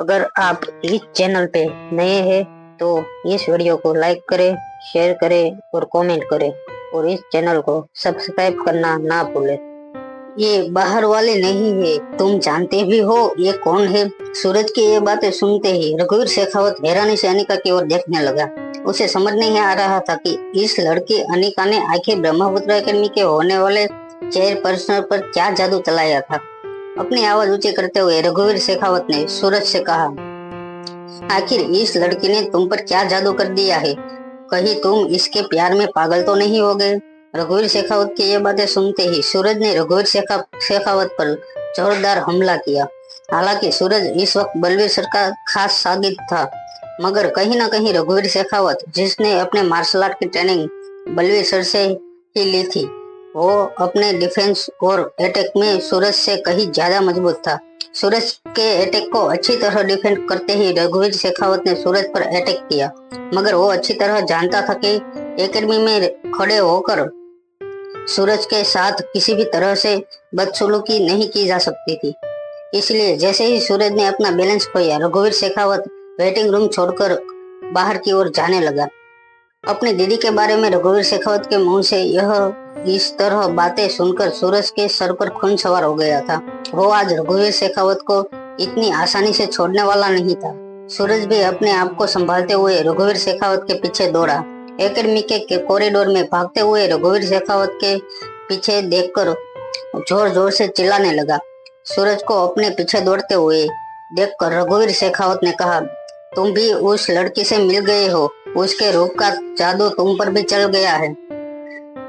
अगर आप इस चैनल पे नए हैं तो इस वीडियो को लाइक करें, शेयर करें और कमेंट करें और इस चैनल को सब्सक्राइब करना ना भूलें। ये बाहर वाले नहीं है, तुम जानते भी हो ये कौन है। सूरज की ये बातें सुनते ही रघुवीर शेखावत हैरानी से अनिका की ओर देखने लगा। उसे समझ नहीं आ रहा था कि इस लड़की अनिका ने आखिर ब्रह्मपुत्र एकेडमी के होने वाले चेयरपर्सन पर क्या जादू चलाया था। अपनी आवाज ऊंची करते हुए रघुवीर शेखावत ने सूरज से कहा, आखिर इस लड़की ने तुम पर क्या जादू कर दिया है? कहीं तुम इसके प्यार में पागल तो नहीं हो गए? रघुवीर शेखावत की ये बातें सुनते ही सूरज ने रघुवीर शेखावत पर जोरदार हमला किया। हालांकि सूरज इस वक्त बलवीर सर का खास शागिर्द था, मगर कहीं ना कहीं रघुवीर शेखावत, जिसने अपने मार्शल आर्ट की ट्रेनिंग बलवीर सर से ही ली थी, वो अपने डिफेंस और अटैक में सूरज से कहीं ज्यादा मजबूत था। सूरज के अटैक को अच्छी तरह डिफेंड करते ही रघुवीर शेखावत ने सूरज पर अटैक किया, मगर वो अच्छी तरह जानता था कि एकेडमी में खड़े होकर सूरज के साथ किसी भी तरह से बदसलूकी नहीं की जा सकती थी। इसलिए जैसे ही सूरज ने अपना बैलेंस खोया, रघुवीर शेखावत वेटिंग रूम छोड़कर बाहर की ओर जाने लगा। अपनी दीदी के बारे में रघुवीर शेखावत के मुंह से इस तरह बातें सुनकर सूरज के सर पर खून सवार हो गया था। वो आज रघुवीर शेखावत को इतनी आसानी से छोड़ने वाला नहीं था। सूरज भी अपने आप को संभालते हुए रघुवीर शेखावत के पीछे दौड़ा। एकेडमी के कॉरिडोर में भागते हुए रघुवीर शेखावत के पीछे देखकर जोर जोर से चिल्लाने लगा। सूरज को अपने पीछे दौड़ते हुए देखकर रघुवीर शेखावत ने कहा, तुम भी उस लड़की से मिल गए हो, उसके रूप का जादू तुम पर भी चल गया है।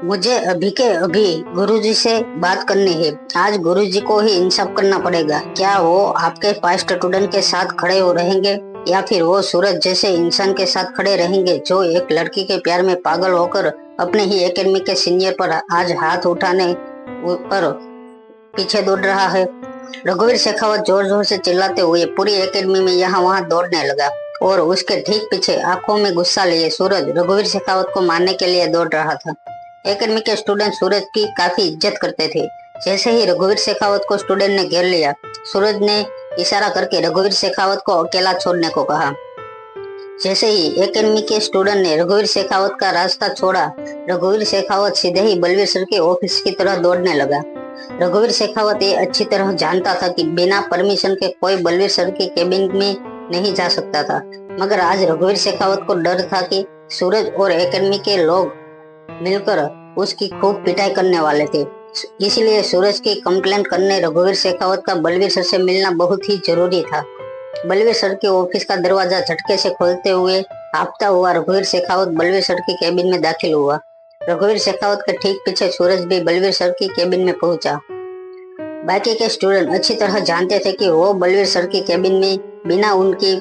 मुझे अभी के अभी गुरुजी से बात करनी है। आज गुरुजी को ही इंसाफ करना पड़ेगा। क्या वो आपके 5 स्टूडेंट के साथ खड़े हो रहेंगे या फिर वो सूरज जैसे इंसान के साथ खड़े रहेंगे जो एक लड़की के प्यार में पागल होकर अपने ही एकेडमी के सीनियर पर आज हाथ उठाने पर पीछे दौड़ रहा है। रघुवीर शेखावत जोर जोर से चिल्लाते हुए पूरी एकेडमी में यहाँ वहाँ दौड़ने लगा और उसके ठीक पीछे आंखों में गुस्सा लिए सूरज रघुवीर शेखावत को मारने के लिए दौड़ रहा था। एकेडमी के स्टूडेंट सूरज की काफी इज्जत करते थे। जैसे ही रघुवीर शेखावत को स्टूडेंट ने घेर लिया, सूरज ने इशारा करके रघुवीर शेखावत को अकेला छोड़ने को कहा। जैसे ही एकेडमी के स्टूडेंट ने रघुवीर शेखावत का रास्ता छोड़ा, रघुवीर शेखावत सीधे ही बलवीर सर के ऑफिस की तरह दौड़ने लगा। रघुवीर शेखावत ये अच्छी तरह जानता था कि बिना परमिशन के कोई बलवीर सर के केबिन में नहीं जा सकता था, मगर आज रघुवीर शेखावत को डर था कि सूरज और एकेडमी के लोग मिलकर उसकी खूब पिटाई करने वाले थे। इसलिए सूरज की कंप्लेंट करने रघुवीर शेखावत का बलवीर सर से मिलना बहुत ही जरूरी था। बलवीर सर के ऑफिस का दरवाजा झटके से खोलते हुए हांफता हुआ रघुवीर शेखावत बलवीर सर के केबिन में दाखिल हुआ। रघुवीर शेखावत के ठीक पीछे सूरज भी बलवीर सर की केबिन में पहुंचा। बाकी के स्टूडेंट अच्छी तरह जानते थे कि वो बलवीर सर की केबिन में बिना उनकी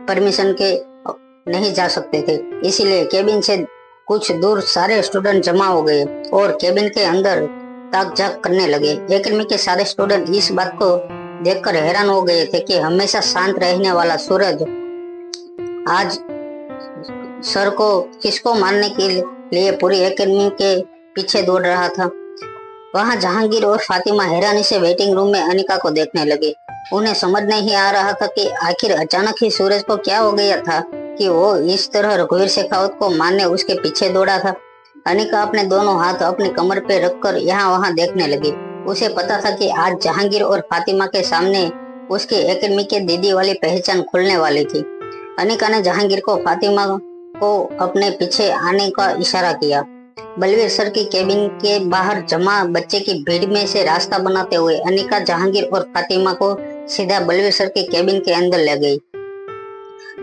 परमिशन के नहीं जा सकते थे। इसीलिए केबिन से कुछ दूर सारे स्टूडेंट जमा हो गए और केबिन के अंदर ताक झाक करने लगे। एकेडमी के सारे स्टूडेंट इस बात को देखकर हैरान हो गए थे कि हमेशा शांत रहने वाला सूरज आज सर को किसको मारने के लिए पूरी एकेडमी के पीछे दौड़ रहा था। वहां जहांगीर और फातिमा हैरानी से वेटिंग रूम में अनिका को देखने लगे। उन्हें समझ नहीं आ रहा था कि आखिर अचानक ही सूरज को क्या हो गया था कि वो इस तरह रघुवीर शेखावत को मारने उसके पीछे दौड़ा था। अनिका अपने दोनों हाथ अपनी कमर पे रखकर यहाँ वहाँ देखने लगी। उसे पता था कि आज जहांगीर और फातिमा के सामने उसके एकेडमी के दीदी वाली पहचान खुलने वाली थी। अनिका ने जहांगीर को फातिमा को अपने पीछे आने का इशारा किया। बलवीर सर की केबिन के बाहर जमा बच्चे की भीड़ में से रास्ता बनाते हुए अनिका जहांगीर और फातिमा को सीधा बलवीर सर के केबिन के अंदर ले गई।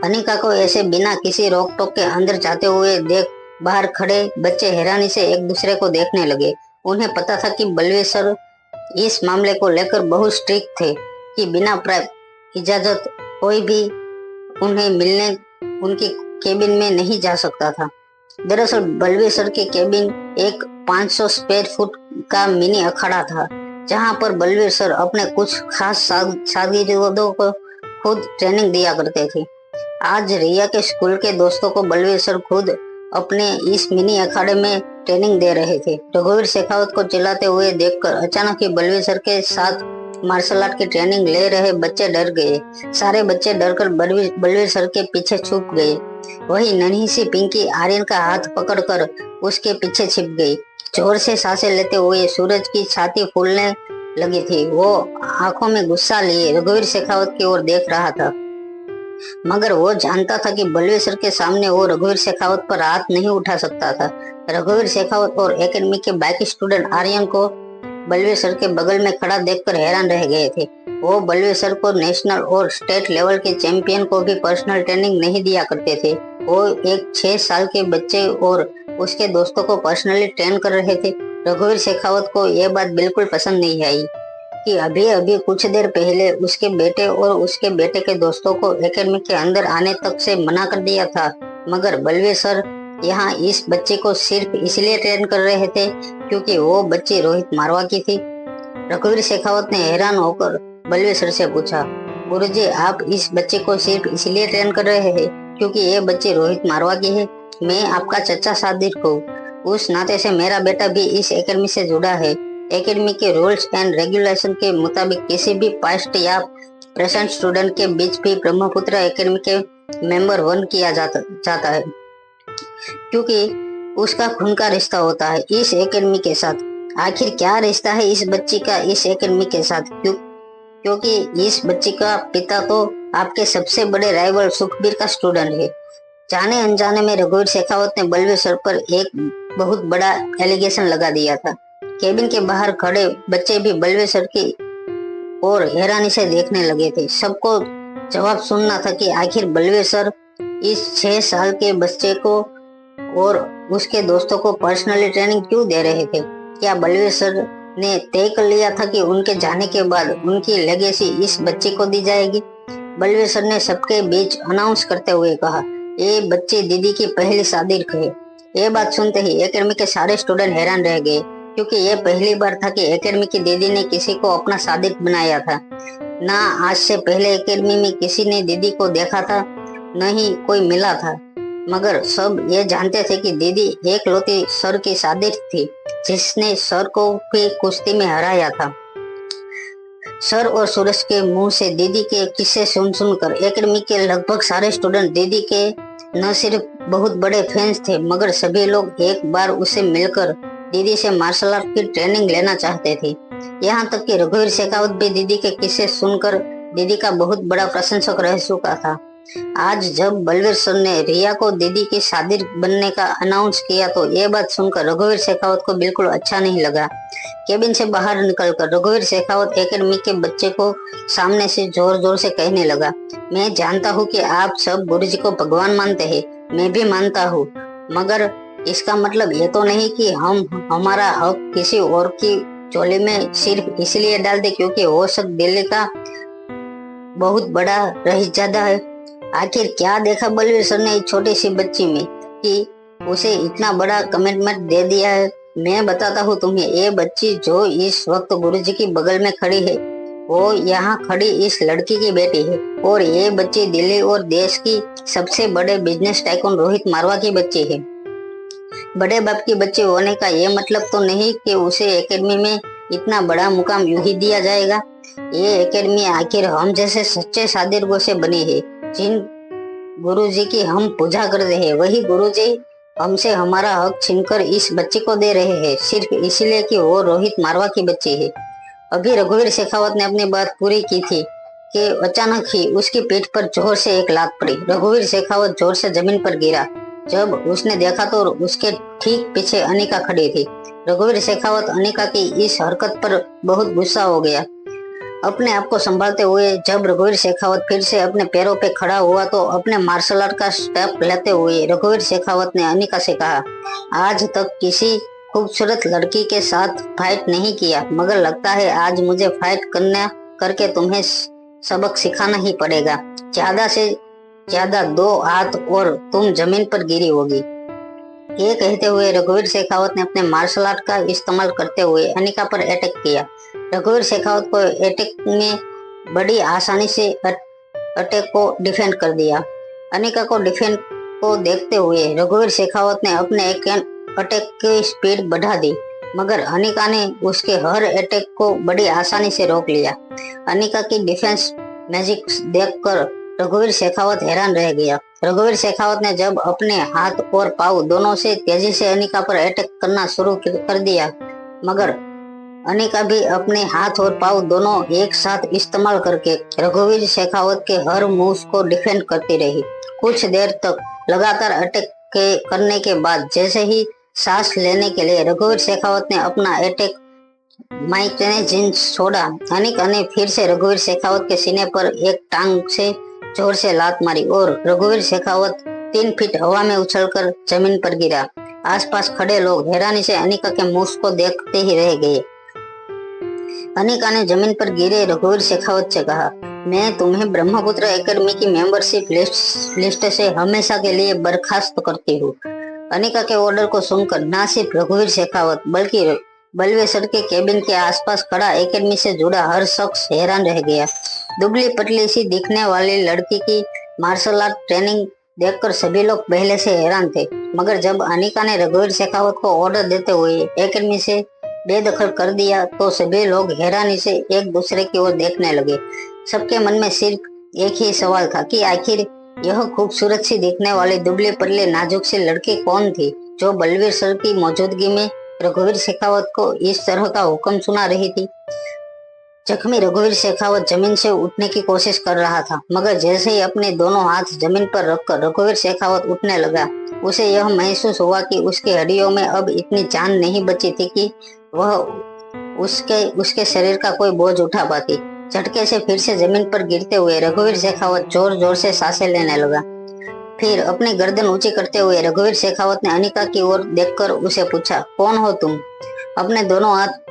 अनिका को ऐसे बिना किसी रोक टोक के अंदर जाते हुए देख बाहर खड़े बच्चे हैरानी से एक दूसरे को देखने लगे। उन्हें पता था कि बलवीर सर इस मामले को लेकर बहुत स्ट्रिक्ट थे कि बिना इजाजत कोई भी उन्हें मिलने उनकी केबिन में नहीं जा सकता था। दरअसल बलवीर सर की केबिन एक 500 स्क्वायर फुट का मिनी अखाड़ा था, जहां पर बलवीर सर अपने कुछ खास शागिर्दों को खुद ट्रेनिंग दिया करते थे। आज रिया के स्कूल के दोस्तों को बलवीर सर खुद अपने इस मिनी अखाड़े में ट्रेनिंग दे रहे थे। रघुवीर शेखावत को चिल्लाते हुए देखकर अचानक ही बलवीर सर के साथ मार्शल आर्ट की ट्रेनिंग ले रहे बच्चे डर गए। सारे बच्चे डरकर बलवीर सर के पीछे छुप गए। वही नन्ही सी पिंकी आर्यन का हाथ पकड़कर उसके पीछे छिप गई। जोर से सांसें लेते हुए सूरज की छाती फूलने लगी थी। वो आंखों में गुस्सा लिए रघुवीर शेखावत की ओर देख रहा था, मगर वो जानता था कि बलवीर सर के सामने वो रघुवीर शेखावत पर हाथ नहीं उठा सकता था। रघुवीर शेखावत और एकेडमी के बाकी स्टूडेंट आर्यन को बलवीर सर के बगल में खड़ा देखकर हैरान रह गए थे। वो बलवीर सर को नेशनल और स्टेट लेवल के चैंपियन को भी पर्सनल ट्रेनिंग नहीं दिया करते थे। वो एक 6 साल के बच्चे और उसके दोस्तों को पर्सनली ट्रेन कर रहे थे। रघुवीर शेखावत को यह बात बिल्कुल पसंद नहीं आई कि अभी अभी कुछ देर पहले उसके बेटे और उसके बेटे के दोस्तों को एकेडमी के अंदर आने तक से मना कर दिया था, मगर बलवीर सर यहाँ इस बच्चे को सिर्फ इसलिए ट्रेन कर रहे थे क्योंकि वो बच्ची रोहित मारवा की थी। रघुवीर शेखावत ने हैरान होकर बलवीर सर से पूछा, गुरुजी आप इस बच्चे को सिर्फ इसलिए ट्रेन कर रहे हैं क्योंकि ये बच्ची रोहित मारवा की है? मैं आपका चचा सादिक हूँ, उस नाते से मेरा बेटा भी इस एकेडमी से जुड़ा है। एकेडमी के रूल्स एंड रेगुलेशन के मुताबिक किसी भी पास्ट या प्रेजेंट स्टूडेंट के बीच भी ब्रह्मपुत्र एकेडमी के मेंबर 1 किया जाता है क्योंकि उसका खून का रिश्ता होता है इस एकेडमी के साथ। आखिर क्या रिश्ता है इस बच्ची का इस एकेडमी के साथ? क्योंकि इस बच्ची का पिता तो आपके सबसे बड़े राइवल सुखबीर का स्टूडेंट है। जाने अनजाने में रघुवीर शेखावत ने बलवीर सर पर एक बहुत बड़ा एलिगेशन लगा दिया था। केबिन के बाहर खड़े बच्चे भी बलवीर सर की ओर हैरानी से देखने लगे थे। सबको जवाब सुनना था कि आखिर बलवीर सर इस 6 साल के बच्चे को और उसके दोस्तों को पर्सनली ट्रेनिंग क्यों दे रहे थे? क्या बलवीर सर ने तय कर लिया था कि उनके जाने के बाद उनकी लेगेसी इस बच्चे को दी जाएगी? बलवीर सर ने सबके बीच अनाउंस करते हुए कहा, ये बच्ची दीदी की पहली सादिक है। ये बात सुनते ही एकेडमी के सारे स्टूडेंट हैरान रह गए क्योंकि ये पहली बार था कि एकेडमी की दीदी ने किसी को अपना सादिक बनाया था। ना आज से पहले एकेडमी में किसी ने दीदी को देखा था, न ही कोई मिला था, मगर सब ये जानते थे कि दीदी एकलौती सर की सादिक थी जिसने सर को भी कुश्ती में हराया था। सर और सूरज के मुंह से दीदी के किस्से सुनकर एकेडमी के लगभग सारे स्टूडेंट दीदी के न सिर्फ बहुत बड़े फैंस थे, मगर सभी लोग एक बार उसे मिलकर दीदी से मार्शल आर्ट की ट्रेनिंग लेना चाहते थे। यहाँ तक कि रघुवीर शेखावत भी दीदी के किस्से सुनकर दीदी का बहुत बड़ा प्रशंसक रह चुका था। आज जब बलवीर सर ने रिया को दीदी की शादी बनने का अनाउंस किया तो ये बात सुनकर रघुवीर शेखावत को बिल्कुल अच्छा नहीं लगा। केबिन से बाहर निकलकर रघुवीर शेखावत एकेडमी के बच्चे को सामने से जोर जोर से कहने लगा, मैं जानता हूँ कि आप सब गुरुजी को भगवान मानते हैं, मैं भी मानता हूँ, मगर इसका मतलब ये तो नहीं कि हम हमारा हक किसी और की झोली में सिर्फ इसलिए डाल दे क्योंकि वो सब दिल्ली का बहुत बड़ा रईसजादा है। आखिर क्या देखा बलवीर सर ने छोटी सी बच्ची में कि उसे इतना बड़ा कमिटमेंट दे दिया है? मैं बताता हूँ तुम्हें, ये बच्ची जो इस वक्त गुरुजी की बगल में खड़ी है वो यहाँ खड़ी इस लड़की की बेटी है, और ये बच्ची दिल्ली और देश की सबसे बड़े बिजनेस टाइकून रोहित मारवा की बच्ची है। बड़े बाप की बच्ची होने का ये मतलब तो नहीं कि उसे एकेडमी में इतना बड़ा मुकाम यूं ही दिया जाएगा। ये एकेडमी आखिर हम जैसे सच्चे शादिर्गों से बनी है, जिन गुरुजी की हम पूजा करते हैं, वही गुरुजी हमसे हमारा हक छीनकर इस बच्ची को दे रहे हैं सिर्फ इसलिए कि वो रोहित मारवा की बच्ची है। अभी रघुवीर शेखावत ने अपनी बात पूरी की थी कि अचानक ही उसकी पीठ पर जोर से एक लात पड़ी। रघुवीर शेखावत जोर से जमीन पर गिरा। जब उसने देखा तो उसके ठीक पीछे अनिका खड़ी थी। रघुवीर शेखावत अनिका की इस हरकत पर बहुत गुस्सा हो गया। अपने आप को संभालते हुए जब रघुवीर शेखावत फिर से अपने पैरों पे खड़ा हुआ तो अपने मार्शल आर्ट का स्टेप लेते हुए रघुवीर शेखावत ने अनिका से कहा, आज तक किसी खूबसूरत लड़की के साथ फाइट नहीं किया, मगर लगता है आज मुझे फाइट करके तुम्हें सबक सिखाना ही पड़ेगा। ज्यादा से ज्यादा 2 हाथ और तुम जमीन पर गिरी होगी। ये कहते हुए रघुवीर शेखावत ने अपने मार्शल आर्ट का इस्तेमाल करते हुए अनिका पर अटैक किया। रघुवीर शेखावत को अटैक में बड़ी आसानी से अटैक को डिफेंड कर दिया। अनिका को डिफेंड को देखते हुए रघुवीर शेखावत ने अपने अटैक की स्पीड बढ़ा दी। मगर अनिका ने उसके हर अटैक को बड़ी आसानी से रोक लिया। अनिका की डिफेंस मैजिक देखकर रघुवीर शेखावत हैरान रह गया। रघुवीर शेखावत ने जब अपने हाथ और पाँव दोनों से तेजी से अनिका पर अटैक करना शुरू कर दिया, मगर अनिका भी अपने हाथ और पाँव दोनों एक साथ इस्तेमाल करके रघुवीर शेखावत के हर मूव को डिफेंड करती रही। कुछ देर तक लगातार अटैक करने के बाद जैसे ही सांस लेने के लिए रघुवीर शेखावत ने अपना अटैक माइक ने जींस छोड़ा, अनिका ने फिर से रघुवीर शेखावत के सीने पर एक टांग से जोर से लात मारी और रघुवीर शेखावत 3 फीट हवा में उछलकर जमीन पर गिरा। आसपास खड़े लोग हैरानी से अनिका के मूव्स को देखते ही रह गए। अनिका ने जमीन पर गिरे रघुवीर शेखावत से कहा, मैं तुम्हें ब्रह्मपुत्र एकेडमी की मेंबरशिप लिस्ट से हमेशा के लिए बर्खास्त करती हूँ। अनिका के ऑर्डर को सुनकर न सिर्फ रघुवीर शेखावत बल्कि बलवीर सर के केबिन के आसपास खड़ा एकेडमी से जुड़ा हर शख्स हैरान रह गया। दुबली पतली सी दिखने वाली लड़की की मार्शल आर्ट ट्रेनिंग देखकर सभी लोग पहले से हैरान थे, मगर जब अनिका ने रघुवीर शेखावत को ऑर्डर देते हुए एकेडमी से बेदखल कर दिया तो सभी लोग हैरानी से एक दूसरे की ओर देखने लगे। सबके मन में सिर्फ एक ही सवाल था कि आखिर यह खूबसूरत सी दिखने वाली दुबली पतली नाजुक सी लड़की कौन थी जो बलवीर सर की मौजूदगी में रघुवीर शेखावत को इस तरह का हुक्म सुना रही थी। जख्मी रघुवीर शेखावत जमीन से उठने की कोशिश कर रहा था, मगर जैसे ही अपने दोनों हाथ जमीन पर रखकर रघुवीर शेखावत उठने लगा, उसे यह महसूस हुआ कि उसकी हड्डियों में अब इतनी जान नहीं बची थी कि वह उसके शरीर का कोई बोझ उठा पाती। झटके से फिर से जमीन पर गिरते हुए रघुवीर शेखावत जोर जोर से सांसें लेने लगा। फिर अपनी गर्दन ऊंची करते हुए रघुवीर शेखावत ने अनिका की ओर देखकर उसे पूछा, कौन हो तुम? अपने दोनों हाथ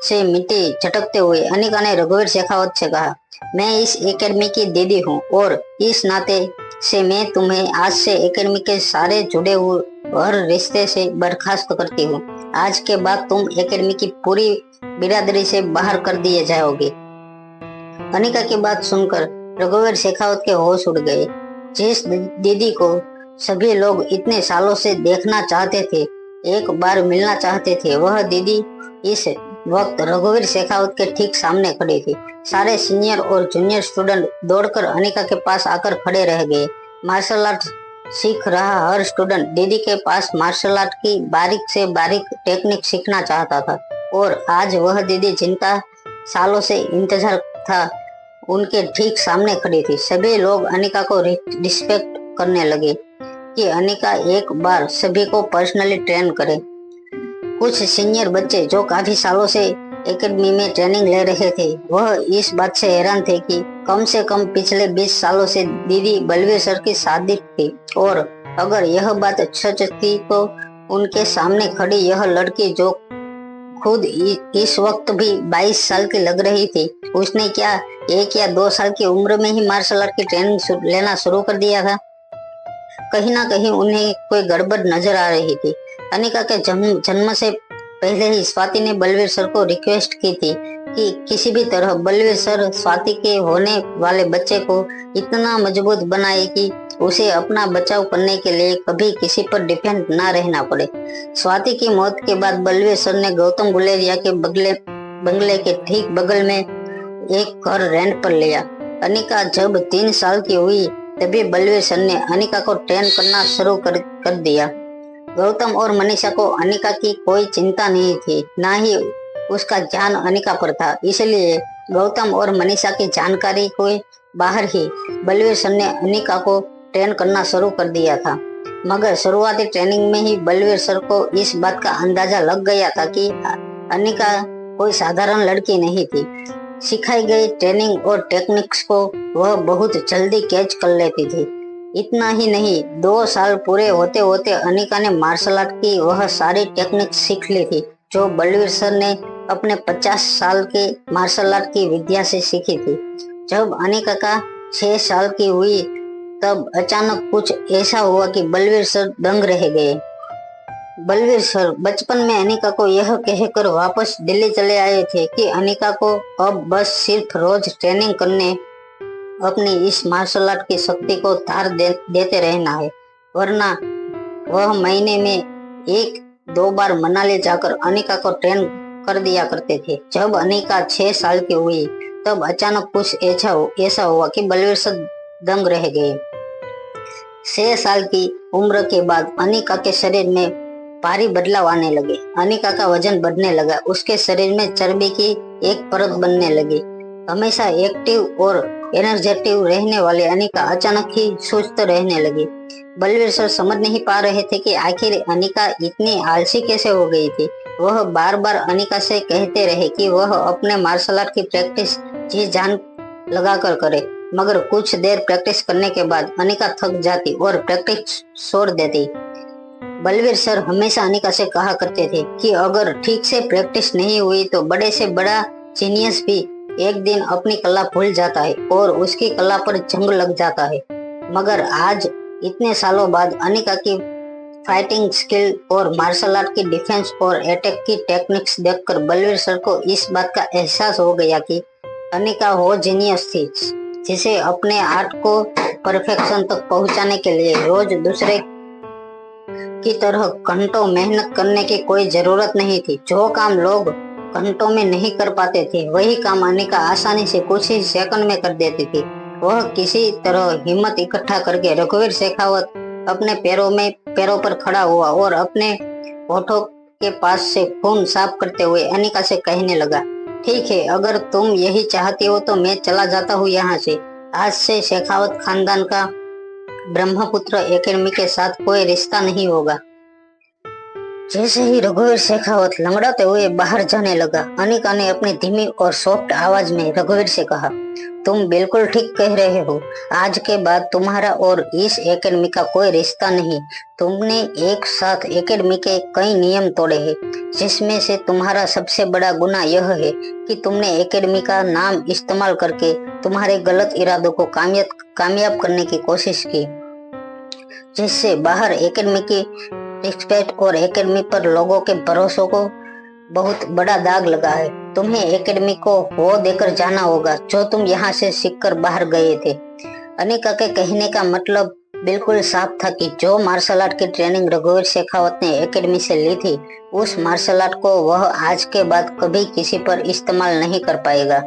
से मिट्टी झटकते हुए अनिका ने रघुवीर शेखावत से कहा, मैं इस एकेडमी की दीदी हूँ और इस नाते से मैं तुम्हें आज से एकेडमी के सारे जुड़े हुए हर रिश्ते से बर्खास्त करती हूँ। आज के बाद तुम एकेडमी की पूरी बिरादरी से बाहर कर दिए जाओगे। अनिका की बात सुनकर रघुवीर शेखावत के होश उड़ गए। जिस दीदी को सभी लोग इतने सालों से देखना चाहते थे, एक बार मिलना चाहते थे, वह दीदी इस वक्त रघुवीर शेखावत के ठीक सामने खड़ी थी। सारे सीनियर और जूनियर स्टूडेंट दौड़कर अनिका के पास आकर खड़े रह गए। मार्शल आर्ट सीख रहा हर स्टूडेंट दीदी के पास मार्शल आर्ट की बारीक से बारीक टेक्निक सीखना चाहता था और आज वह दीदी जिनका सालों से इंतजार था उनके ठीक सामने खड़ी थी। सभी लोग अनिका को रिस्पेक्ट करने लगे कि अनिका एक बार सभी को पर्सनली ट्रेन करे। कुछ सीनियर बच्चे जो काफी सालों से एकेडमी में ट्रेनिंग ले रहे थे, वह इस बात से हैरान थे कि कम से कम पिछले 20 सालों से दीदी बलवीर सर की शादी थी और अगर यह बात सच थी तो उनके सामने खड़ी यह लड़की जो खुद इस वक्त भी 22 साल की लग रही थी, उसने क्या 1 या 2 साल की उम्र में ही मार्शल आर्ट की ट्रेनिंग लेना शुरू कर दिया था। कहीं ना कहीं उन्हें कोई गड़बड़ नजर आ रही थी। अनिका के जन्म से पहले ही स्वाति ने बलवीर सर को रिक्वेस्ट की थी कि किसी भी तरह बलवीर सर स्वाति के होने वाले बच्चे को इतना मजबूत बनाए कि उसे अपना बचाव करने के लिए कभी किसी पर डिपेंड ना रहना पड़े। स्वाति की मौत के बाद बलवीर सर ने गौतम गुलेरिया के बंगले के ठीक बगल में एक घर रेंट पर लिया। अनिका जब 3 साल की हुई तभी बलवीर सर ने अनिका को ट्रेन करना शुरू कर दिया। गौतम और मनीषा को अनिका की कोई चिंता नहीं थी, ना ही उसका ध्यान अनिका पर था, इसलिए गौतम और मनीषा की जानकारी को बाहर ही बलवीर सर ने अनिका को ट्रेन करना शुरू कर दिया था। मगर शुरुआती ट्रेनिंग में ही बलवीर सर को इस बात का अंदाजा लग गया था कि अनिका कोई साधारण लड़की नहीं थी। सिखाई गई ट्रेनिंग और टेक्निक्स को वह बहुत जल्दी कैच कर लेती थी। इतना ही नहीं, 2 साल पूरे होते होते अनिका ने मार्शल आर्ट की वह सारी टेक्निक सीख ली थी जो बलवीर सर ने अपने 50 साल के मार्शल आर्ट की विद्या से सीखी थी। जब अनिका का 6 साल की हुई तब अचानक कुछ ऐसा हुआ कि बलवीर सर दंग रह गए। बलवीर सर बचपन में अनिका को यह कहकर वापस दिल्ली चले आए थे कि अनिका को अब बस सिर्फ रोज ट्रेनिंग करने अपनी इस मार्शल आर्ट की शक्ति को धार देते रहना है, वरना वह महीने में 2 बार मनाली जाकर अनिका को ट्रेन कर दिया करते थे। जब अनिका 6 साल की हुई तब अचानक कुछ ऐसा हुआ कि बलवीर सर दंग रह गए। 6 साल की उम्र के बाद अनिका के शरीर में भारी बदलाव आने लगे। अनिका का वजन बढ़ने लगा, उसके शरीर में चर्बी की एक परत बनने लगी। हमेशा एक्टिव और एनर्जेटिक रहने वाली अनिका अचानक ही सुस्त रहने लगी। बलवीर सर समझ नहीं पा रहे थे कि आखिर अनिका इतनी आलसी कैसे हो गई थी। वह बार बार अनिका से कहते रहे कि वह अपने मार्शल आर्ट की प्रैक्टिस जी जान लगाकर करे, मगर कुछ देर प्रैक्टिस करने के बाद अनिका थक जाती और प्रैक्टिस छोड़ देती। बलवीर सर हमेशा अनिका से कहा करते थे कि अगर ठीक से प्रैक्टिस नहीं हुई तो बड़े से बड़ा जीनियस भी एक दिन अपनी कला भूल जाता है और उसकी कला पर जंग लग जाता है। मगर आज इतने सालों बाद अनिका की फाइटिंग स्किल और मार्शल आर्ट की डिफेंस और अटैक की टेक्निक्स देखकर बलवीर सर को इस बात का एहसास हो गया कि अनिका वो जीनियस थी जिसे अपने आर्ट को परफेक्शन तक पहुंचाने के लिए रोज दूसरे की तरह घंटों मेहनत करने की कोई जरूरत नहीं थी। जो काम लोग घंटों में नहीं कर पाते थे वही काम अनिका आसानी से कुछ ही सेकंड में कर देती थी। वह किसी तरह हिम्मत इकट्ठा करके रघुवीर शेखावत अपने पैरों पर खड़ा हुआ और अपने होठों के पास से खून साफ करते हुए अनिका से कहने लगा, ठीक है, अगर तुम यही चाहती हो तो मैं चला जाता हूँ यहाँ से। आज से शेखावत खानदान का ब्रह्मपुत्र एकेडमी के साथ कोई रिश्ता नहीं होगा। जैसे ही रघुवीर शेखावत लंगड़ाते हुए बाहर जाने लगा, अनिका ने अपनी धीमी और सॉफ्ट आवाज में रघुवीर से कहा, तुम बिल्कुल ठीक कह रहे हो। आज के बाद तुम्हारा और इस एकेडमी का कोई रिश्ता नहीं। तुमने एक साथ एकेडमी के कई नियम तोड़े हैं, जिसमें से तुम्हारा सबसे बड़ा गुनाह यह है कि तुमने एकेडमी का नाम इस्तेमाल करके तुम्हारे गलत इरादों को कामयाब करने की कोशिश की, जिससे बाहर एकेडमी की रिस्पेक्ट और एकेडमी पर लोगों के भरोसों को बहुत बड़ा दाग लगा है। तुम्हें एकेडमी को वो देकर जाना होगा जो तुम यहाँ से सीखकर बाहर गए थे। अनिका के कहने का मतलब बिल्कुल साफ था कि जो मार्शल आर्ट की ट्रेनिंग रघुवीर शेखावत ने एकेडमी से ली थी, उस मार्शल आर्ट को वह आज के बाद कभी किसी पर इस्तेमाल नहीं कर पाएगा।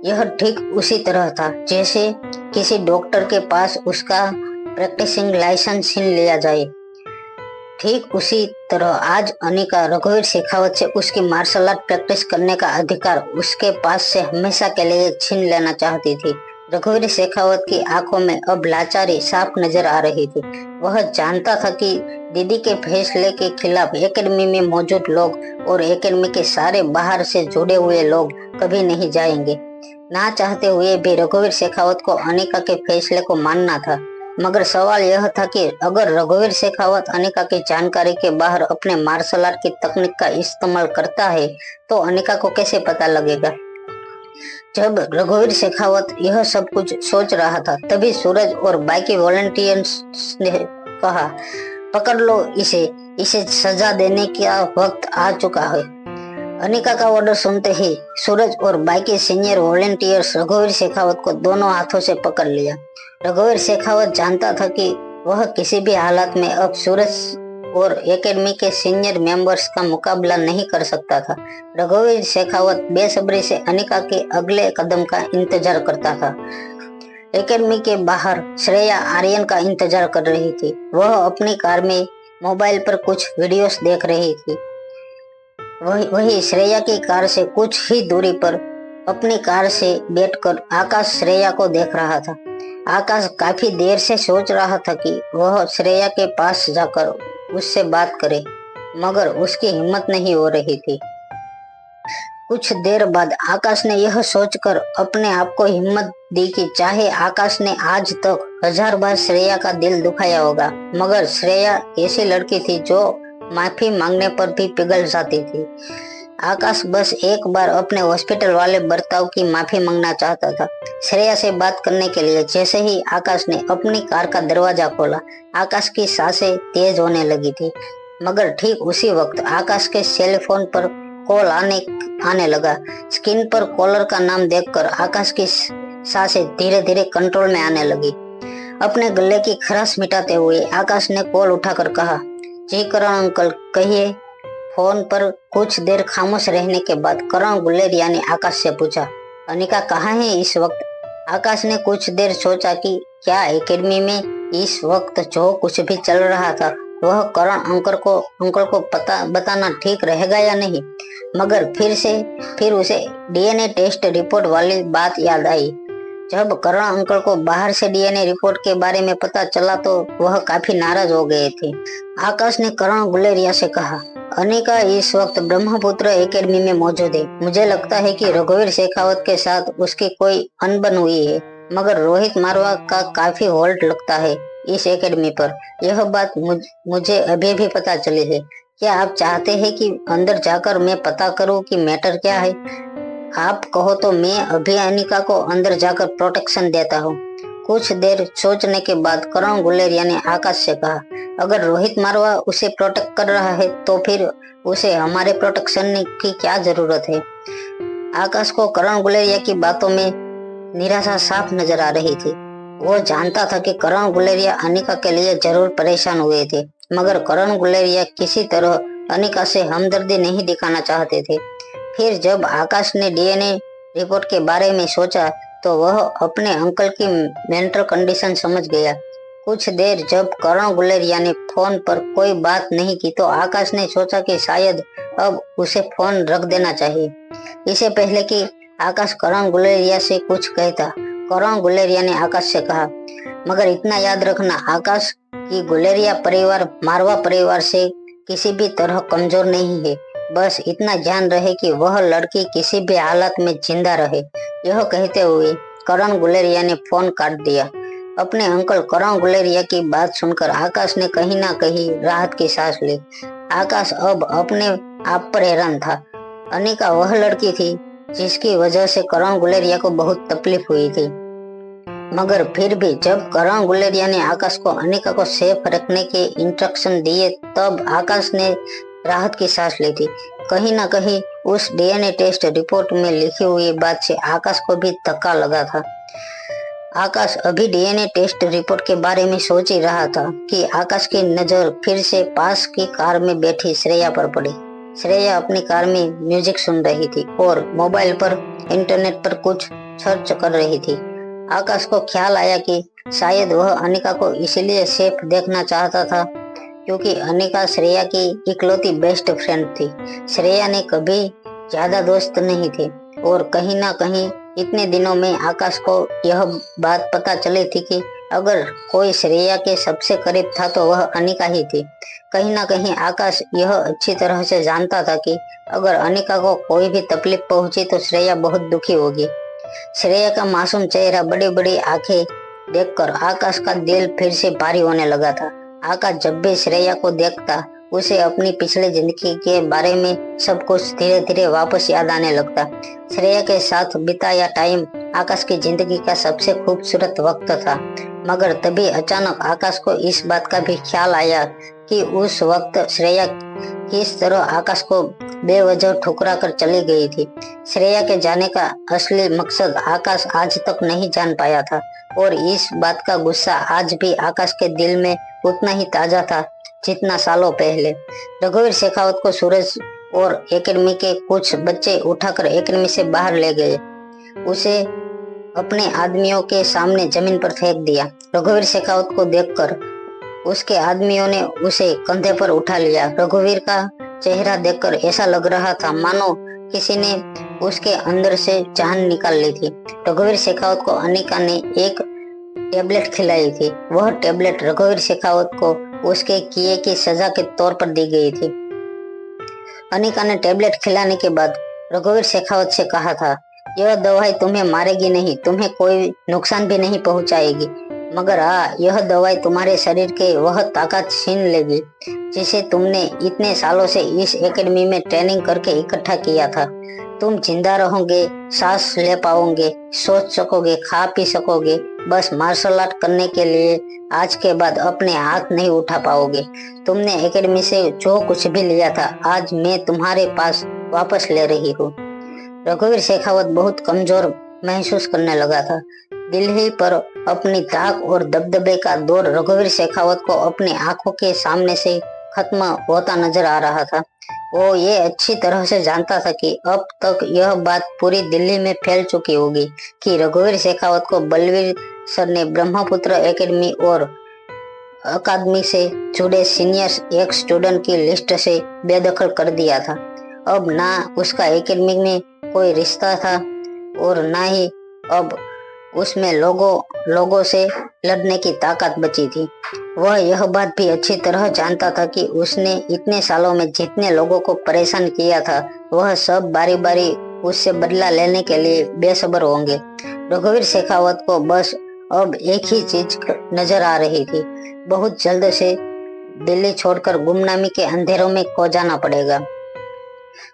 यह ठीक उसी तरह था जैसे किसी डॉक्टर के पास उसका प्रैक्टिसिंग लाइसेंस छीन लिया जाए। ठीक उसी तरह आज अनिका रघुवीर शेखावत से उसकी मार्शल आर्ट प्रैक्टिस करने का अधिकार उसके पास से हमेशा के लिए छीन लेना चाहती थी। रघुवीर शेखावत की आंखों में अब लाचारी साफ नजर आ रही थी। वह जानता था कि दीदी के फैसले के खिलाफ एकेडमी में मौजूद लोग और एकेडमी के सारे बाहर से जुड़े हुए लोग कभी नहीं जाएंगे। ना चाहते हुए भी रघुवीर शेखावत को अनिका के फैसले को मानना था। मगर सवाल यह था कि अगर रघुवीर शेखावत अनिका की जानकारी के बाहर अपने मार्शल आर्ट की तकनीक का इस्तेमाल करता है तो अनिका को कैसे पता लगेगा। जब रघुवीर शेखावत यह सब कुछ सोच रहा था तभी सूरज और बाकी वॉलंटियर्स ने कहा, पकड़ लो इसे सजा देने का वक्त आ चुका है। अनिका का ऑर्डर सुनते ही सूरज और बाकी सीनियर वॉलंटियर्स रघुवीर शेखावत को दोनों हाथों से पकड़ लिया। रघुवीर शेखावत जानता था कि वह किसी भी हालत में अब सूरज और एकेडमी के सीनियर मेंबर्स का मुकाबला नहीं कर सकता था। रघुवीर शेखावत बेसब्री से अनिका के अगले कदम का इंतजार करता था। एकेडमी के बाहर श्रेया आर्यन का इंतजार कर रही थी। वह अपनी कार में मोबाइल पर कुछ वीडियोस देख रही थी। वही श्रेया की कार से कुछ ही दूरी पर अपनी कार से बैठकर आकाश श्रेया को देख रहा था। आकाश काफी देर से सोच रहा था कि वह श्रेया के पास जाकर उससे बात करे, मगर उसकी हिम्मत नहीं हो रही थी। कुछ देर बाद आकाश ने यह सोचकर अपने आप को हिम्मत दी कि चाहे आकाश ने आज तक 1000 बार श्रेया का दिल दुखाया होगा, मगर श्रेया ऐसी लड़की थी जो माफी मांगने पर भी पिघल जाती थी। आकाश बस एक बार अपने हॉस्पिटल वाले बर्ताव की माफी मांगना चाहता था श्रेया से बात करने के लिए। जैसे ही आकाश ने अपनी कार का दरवाजा खोला, आकाश की सांसें तेज होने लगी थी। मगर ठीक उसी वक्त आकाश के सेल फोन पर कॉल आने लगा। स्क्रीन पर कॉलर का नाम देखकर आकाश की सांसें धीरे धीरे कंट्रोल में आने लगी। अपने गले की खराश मिटाते हुए आकाश ने कॉल उठाकर कहा, जी करण अंकल, कहिए। फोन पर कुछ देर खामोश रहने के बाद करण गुलेरिया ने आकाश से पूछा, अनिका कहाँ है इस वक्त? आकाश ने कुछ देर सोचा कि क्या एकेडमी में इस वक्त जो कुछ भी चल रहा था वह करण अंकल को पता बताना ठीक रहेगा या नहीं। मगर फिर उसे डीएनए टेस्ट रिपोर्ट वाली बात याद आई। जब करण अंकल को बाहर से डीएनए रिपोर्ट के बारे में पता चला तो वह काफी नाराज हो गए थे। आकाश ने करण गुलेरिया से कहा, अनिका इस वक्त ब्रह्मपुत्र एकेडमी में मौजूद है। मुझे लगता है कि रघुवीर शेखावत के साथ उसकी कोई अनबन हुई है, मगर रोहित मारवा का काफी होल्ड लगता है इस एकेडमी पर। यह बात मुझे अभी भी पता चली है। क्या आप चाहते हैं कि अंदर जाकर मैं पता करूं कि मैटर क्या है? आप कहो तो मैं अभी अनिका को अंदर जाकर प्रोटेक्शन देता हूँ। कुछ देर सोचने के बाद करण गुलेरिया ने आकाश से कहा, अगर रोहित मारवा उसे प्रोटेक्ट कर रहा है तो फिर उसे हमारे प्रोटेक्शन की क्या जरूरत है? आकाश को करण गुलेरिया की बातों में निराशा साफ नजर आ रही थी। वो जानता था कि करण गुलेरिया अनिका के लिए जरूर परेशान हुए थे, मगर करण गुलेरिया किसी तरह अनिका से हमदर्दी नहीं दिखाना चाहते थे। फिर जब आकाश ने डीएनए रिपोर्ट के बारे में सोचा तो वह अपने अंकल की मेंटल कंडीशन समझ गया। कुछ देर जब करण गुलेरिया ने फोन पर कोई बात नहीं की तो आकाश ने सोचा कि शायद अब उसे फोन रख देना चाहिए। इससे पहले कि आकाश करण गुलेरिया से कुछ कहता, करण गुलेरिया ने आकाश से कहा, मगर इतना याद रखना आकाश कि गुलेरिया परिवार मारवा परिवार से किसी भी तरह कमजोर नहीं है। बस इतना ध्यान रहे कि वह लड़की किसी भी हालत में जिंदा रहे। यह कहते हुए करण गुलेरिया ने फोन काट दिया। अपने अंकल करण गुलेरिया की बात सुनकर आकाश ने कहीं ना कहीं राहत की सांस ली। आकाश अब अपने आप पर हैरान था। अनिका वह लड़की थी जिसकी वजह से करण गुलेरिया को बहुत तकलीफ हुई थी, मगर फिर भी जब करण गुलेरिया ने आकाश को अनिका को सेफ रखने के इंस्ट्रक्शन दिए तब आकाश ने राहत की सांस ली थी। कहीं ना कहीं उस डीएनए टेस्ट रिपोर्ट में लिखी हुई बात से आकाश को भी धक्का लगा था। आकाश अभी डीएनए टेस्ट रिपोर्ट के बारे में सोच ही रहा था कि आकाश की नजर फिर से पास की कार में बैठी श्रेया पर पड़ी। श्रेया अपनी कार में म्यूजिक सुन रही थी और मोबाइल पर इंटरनेट पर कुछ सर्च कर रही थी। आकाश को ख्याल आया कि शायद वह अनिका को इसलिए सेफ देखना चाहता था क्योंकि अनिका श्रेया की इकलौती बेस्ट फ्रेंड थी। श्रेया ने कभी ज्यादा दोस्त नहीं थे और कहीं ना कहीं इतने दिनों में आकाश को यह बात पता चली थी कि अगर कोई श्रेया के सबसे करीब था तो वह अनिका ही थी। कहीं ना कहीं आकाश यह अच्छी तरह से जानता था कि अगर अनिका को कोई भी तकलीफ पहुंची तो श्रेया बहुत दुखी होगी। श्रेया का मासूम चेहरा, बड़ी बड़ी आंखें देखकर आकाश का दिल फिर से भारी होने लगा था। आकाश जब भी श्रेया को देखता उसे अपनी पिछली जिंदगी के बारे में सब कुछ धीरे धीरे वापस याद आने लगता। श्रेया के साथ बिताया टाइम आकाश की जिंदगी का सबसे खूबसूरत वक्त था, मगर तभी अचानक आकाश को इस बात का भी ख्याल आया कि उस वक्त श्रेया किस तरह आकाश को बेवजह ठुकरा कर चली गई थी। श्रेया के जाने का असली मकसद आकाश आज तक नहीं जान पाया था और इस बात का गुस्सा आज भी आकाश के दिल में उतना ही ताजा था जितना सालों पहले। रघुवीर शेखावत को सूरज और एकेडमी के कुछ बच्चे उठाकर एकेडमी से बाहर ले गए। उसे अपने आदमियों के सामने जमीन पर फेंक दिया। रघुवीर शेखावत को देखकर उसके आदमियों ने उसे कंधे पर उठा लिया। रघुवीर का चेहरा देखकर ऐसा लग रहा था मानो किसी ने उसके अंदर से जान निकाल ली थी। रघुवीर शेखावत को अनिका ने एक टेबलेट खिलाई थी। वह टेबलेट रघुवीर शेखावत को उसके किए की सजा के तौर पर दी गई थी। अनिका ने टेबलेट खिलाने के बाद रघुवीर शेखावत से कहा था, यह दवाई तुम्हें मारेगी नहीं, तुम्हें कोई नुकसान भी नहीं पहुंचाएगी, मगर हाँ, यह दवाई तुम्हारे शरीर के वह ताकत छीन लेगी जिसे तुमने इतने सालों से इस एकेडमी में ट्रेनिंग करके इकट्ठा किया था। तुम जिंदा रहोगे, सांस ले पाओगे, सोच सकोगे, खा पी सकोगे, बस मार्शल आर्ट करने के लिए आज के बाद अपने हाथ नहीं उठा पाओगे। तुमने एकेडमी से जो कुछ भी लिया था आज मैं तुम्हारे पास वापस ले रही हूँ। रघुवीर शेखावत बहुत कमजोर महसूस करने लगा था। दिल्ली पर अपनी ताक और दबदबे का दौर रघुवीर शेखावत को अपनी आंखों के सामने से खत्म होता नजर आ रहा था। वो ये अच्छी तरह से जानता था कि अब तक यह बात पूरी दिल्ली में फैल चुकी होगी कि रघुवीर शेखावत को बलवीर सर ने ब्रह्मपुत्र एकेडमी और अकादमी से जुड़े सीनियर एक स्टूडेंट की लिस्ट से बेदखल कर दिया था। अब ना उसका एकेडमी में कोई रिश्ता था और ना ही अब उसमें लोगों से लड़ने की ताकत बची थी। वह यह बात भी अच्छी तरह जानता था कि उसने इतने सालों में जितने लोगों को परेशान किया था वह सब बारी बारी उससे बदला लेने के लिए बेसब्र होंगे। रघुवीर शेखावत को बस अब एक ही चीज नजर आ रही थी, बहुत जल्द से दिल्ली छोड़कर गुमनामी के अंधेरों में खो जाना पड़ेगा।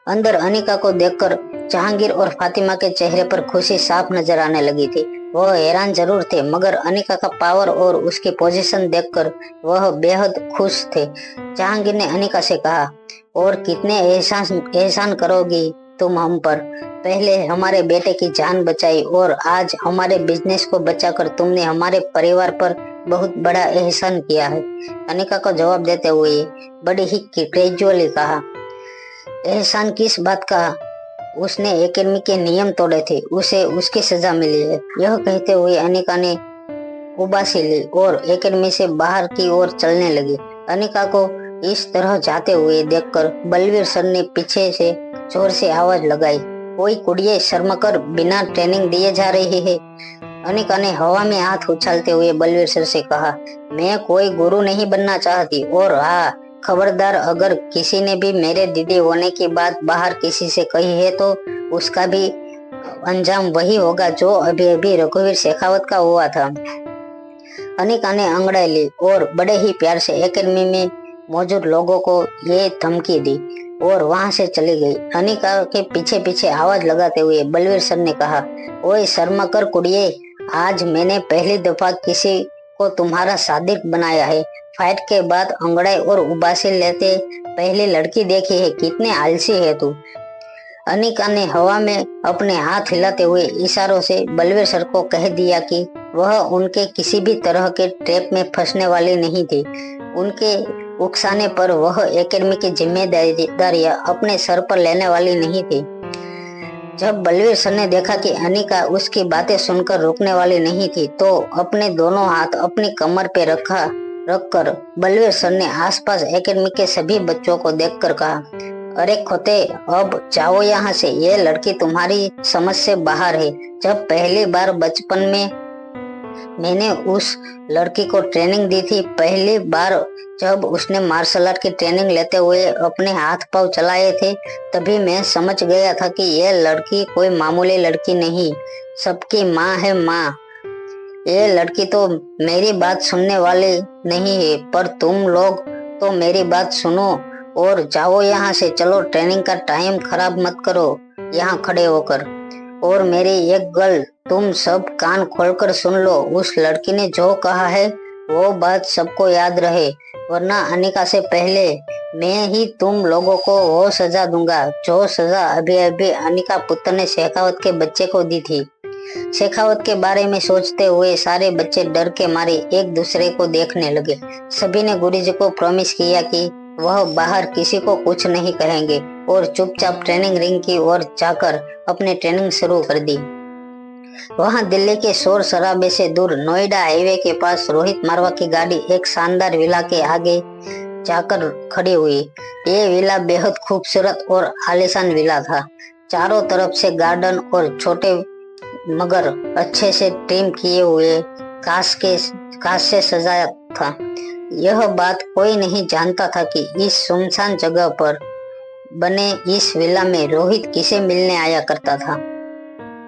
अंदर अनिका को देखकर जहांगीर और फातिमा के चेहरे पर खुशी साफ नजर आने लगी थी। वह हैरान जरूर थे, मगर अनिका का पावर और उसकी पोजीशन देखकर वह बेहद खुश थे। जहांगीर ने अनिका से कहा, और कितने एहसान करोगी तुम हम पर। पहले हमारे बेटे की जान बचाई और आज हमारे बिजनेस को बचाकर तुमने हमारे परिवार पर बहुत बड़ा एहसान किया है। अनिका को जवाब देते हुए बड़ी ही ग्रेजुअली कहा, एहसान किस बात का? उसने एकेडमी के नियम तोड़े थे, उसे उसकी सजा मिली है। यह कहते हुए अनिका ने उबासी ली और एकेडमी से बाहर की ओर चलने लगी। अनिका को इस तरह जाते हुए देखकर बलवीर सर ने पीछे से जोर से आवाज लगाई, कोई कुड़िए शर्म कर, बिना ट्रेनिंग दिए जा रही है। अनिका ने हवा में हाथ उछालते हुए बलवीर सर से कहा, मैं कोई गुरु नहीं बनना चाहती, और हाँ, खबरदार, अगर किसी ने भी मेरे दीदी होने की बात बाहर किसी से कही है तो उसका भी अंजाम वही होगा जो अभी अभी रघुवीर शेखावत का हुआ था। अनिका ने अंगड़ाई ली और बड़े ही प्यार से एकेडमी में मौजूद लोगों को ये धमकी दी और वहां से चली गई। अनिका के पीछे पीछे आवाज लगाते हुए बलवीर सर ने कहा, ओए शर्मा कर कुड़िए, आज मैंने पहली दफा किसी को तुम्हारा सादिक बनाया है। फाइट के बाद अंगड़ाई और उबासी लेते पहली लड़की देखी है, कितने आलसी है तू। अनिका ने हवा में अपने हाथ हिलाते हुए इशारों से बलवीर सर को कह दिया कि वह उनके किसी भी तरह के ट्रैप में फंसने वाली नहीं थी। उनके उकसाने पर वह एकेडमी की जिम्मेदारियां अपने सर पर लेने वाली नहीं थी। जब बलवीर सर ने देखा कि अनिका उसकी बातें सुनकर रुकने वाली नहीं थी, तो अपने दोनों हाथ अपनी कमर पे रखकर बलवीर सर ने आसपास एकेडमी के सभी बच्चों को देखकर कहा, अरे खोते, अब जाओ यहाँ से, ये लड़की तुम्हारी समझ से बाहर है। जब पहली बार बचपन में मैंने उस लड़की को ट्रेनिंग दी थी, पहली बार जब उसने मार्शल आर्ट की ट्रेनिंग लेते हुए अपने हाथ पांव चलाए थे, तभी मैं समझ गया था कि यह लड़की कोई मामूली लड़की नहीं, सबकी माँ है माँ। ये लड़की तो मेरी बात सुनने वाली नहीं है, पर तुम लोग तो मेरी बात सुनो और जाओ यहाँ से। चलो, ट्रेनिंग का टाइम खराब मत करो यहाँ खड़े होकर। और मेरी एक गल तुम सब कान खोलकर सुन लो, उस लड़की ने जो कहा है वो बात सबको याद रहे, वरना अनिका से पहले मैं ही तुम लोगों को वो सजा दूंगा जो सजा अभी अभी अनिका पुत्र ने शेखावत के बच्चे को दी थी। शेखावत के बारे में सोचते हुए सारे बच्चे डर के मारे एक दूसरे को देखने लगे। सभी ने गुरुजी को प्रॉमिस किया कि वह बाहर किसी को कुछ नहीं कहेंगे और चुपचाप ट्रेनिंग रिंग की ओर जाकर अपनी ट्रेनिंग शुरू कर दी। वहां दिल्ली के शोर शराबे से दूर नोएडा हाईवे के पास रोहित मारवा की गाड़ी एक शानदार विला के आगे जाकर खड़ी हुई। ये विला बेहद खूबसूरत और आलीशान विला था। चारों तरफ से गार्डन और छोटे मगर अच्छे से ट्रिम किए हुए कांच से सजाया था। यह बात कोई नहीं जानता था कि इस सुनसान जगह पर बने इस विला में रोहित किसे मिलने आया करता था।